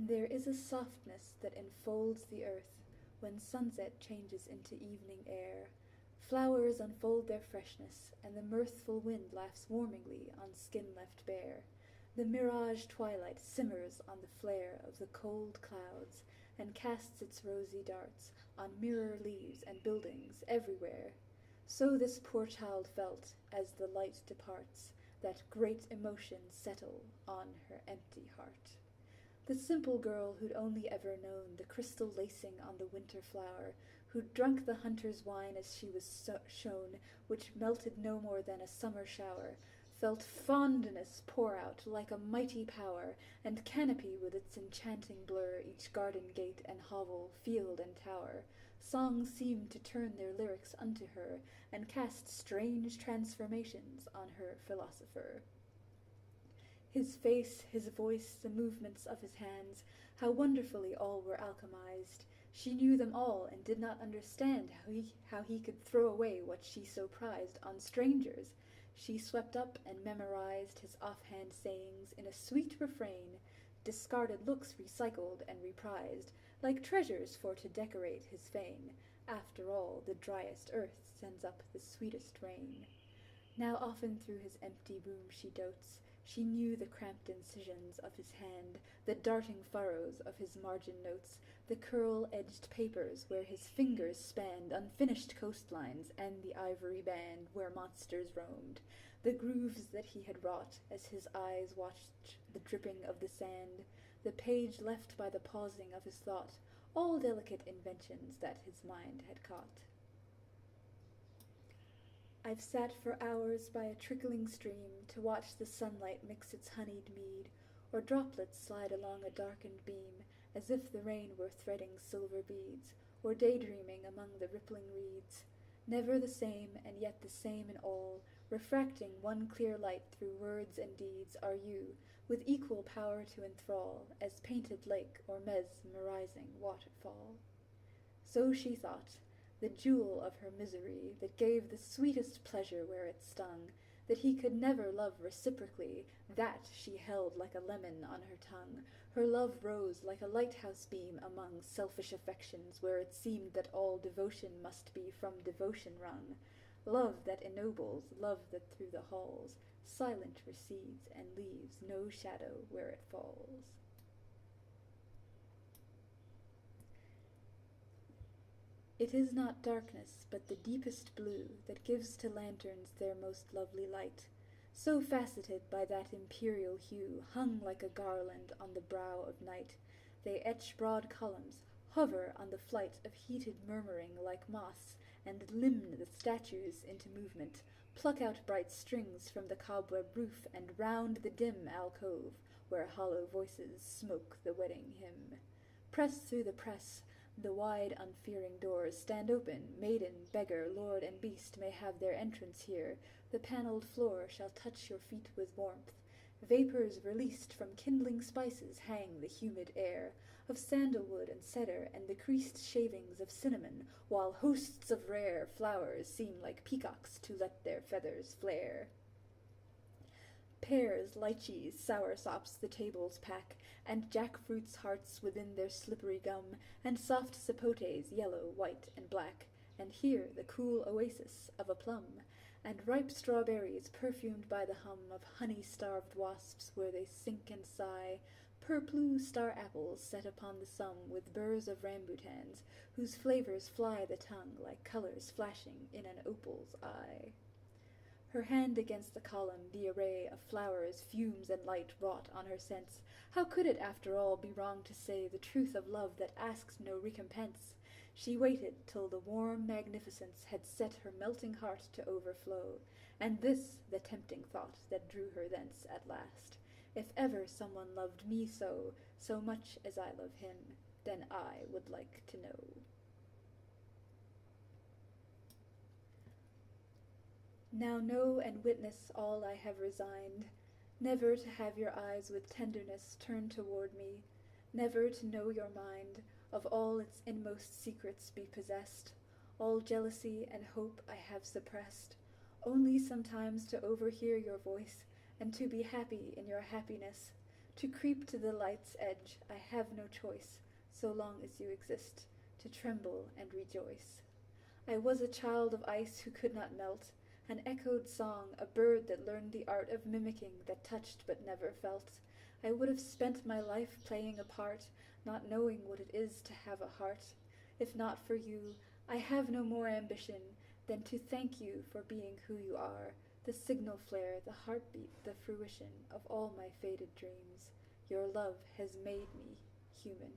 There is a softness that enfolds the earth when sunset changes into evening air. Flowers unfold their freshness, and the mirthful wind laughs warmingly on skin left bare. The mirage twilight simmers on the flare of the cold clouds, and casts its rosy darts on mirror leaves and buildings everywhere. So this poor child felt, as the light departs, that great emotions settle on her empty heart. The simple girl who'd only ever known the crystal lacing on the winter flower, who'd drunk the hunter's wine as she was shown, which melted no more than a summer shower, felt fondness pour out like a mighty power, and canopy with its enchanting blur each garden gate and hovel, field and tower. Songs seemed to turn their lyrics unto her, and cast strange transformations on her philosopher. His face, his voice, the movements of his hands, how wonderfully all were alchemized. She knew them all, and did not understand how he could throw away what she so prized on strangers. She swept up and memorized his offhand sayings in a sweet refrain, discarded looks recycled and reprised, like treasures for to decorate his fane. After all, the driest earth sends up the sweetest rain. Now often through his empty room she dotes. She knew the cramped incisions of his hand, the darting furrows of his margin notes, the curl-edged papers where his fingers spanned unfinished coastlines, and the ivory band where monsters roamed, the grooves that he had wrought as his eyes watched the dripping of the sand, the page left by the pausing of his thought, all delicate inventions that his mind had caught. I've sat for hours by a trickling stream to watch the sunlight mix its honeyed mead, or droplets slide along a darkened beam, as if the rain were threading silver beads, or daydreaming among the rippling reeds. Never the same, and yet the same in all, refracting one clear light through words and deeds, are you, with equal power to enthrall, as painted lake or mesmerizing waterfall. So she thought, the jewel of her misery, that gave the sweetest pleasure where it stung, that he could never love reciprocally, that she held like a lemon on her tongue. Her love rose like a lighthouse beam among selfish affections, where it seemed that all devotion must be from devotion wrung. Love that ennobles, love that through the halls silent recedes, and leaves no shadow where it falls. It is not darkness, but the deepest blue, that gives to lanterns their most lovely light, so faceted by that imperial hue, hung like a garland on the brow of night. They etch broad columns, hover on the flight of heated murmuring like moths, and limn the statues into movement, pluck out bright strings from the cobweb roof, and round the dim alcove, where hollow voices smoke the wedding hymn. Press through the press, the wide unfearing doors stand open, maiden, beggar, lord, and beast may have their entrance here, the panelled floor shall touch your feet with warmth. Vapours released from kindling spices hang the humid air, of sandalwood and cedar and the creased shavings of cinnamon, while hosts of rare flowers seem like peacocks to let their feathers flare. Pears, lychees, soursops the tables pack, and jackfruits hearts within their slippery gum, and soft sapotes, yellow, white, and black, and here the cool oasis of a plum, and ripe strawberries perfumed by the hum of honey-starved wasps where they sink and sigh, purple star apples set upon the sum with burrs of rambutans, whose flavors fly the tongue like colors flashing in an opal's eye. Her hand against the column, the array of flowers, fumes, and light wrought on her sense. How could it, after all, be wrong to say the truth of love that asks no recompense? She waited till the warm magnificence had set her melting heart to overflow, and this the tempting thought that drew her thence at last. If ever someone loved me so, so much as I love him, then I would like to know. Now know and witness all I have resigned, never to have your eyes with tenderness turned toward me, never to know your mind, of all its inmost secrets be possessed. All jealousy and hope I have suppressed, only sometimes to overhear your voice, and to be happy in your happiness, To creep to the light's edge I have no choice, so long as you exist, to tremble and rejoice. I was a child of ice who could not melt, an echoed song, a bird that learned the art of mimicking, that touched but never felt. I would have spent my life playing a part, not knowing what it is to have a heart. If not for you, I have no more ambition than to thank you for being who you are, the signal flare, the heartbeat, the fruition of all my faded dreams. Your love has made me human.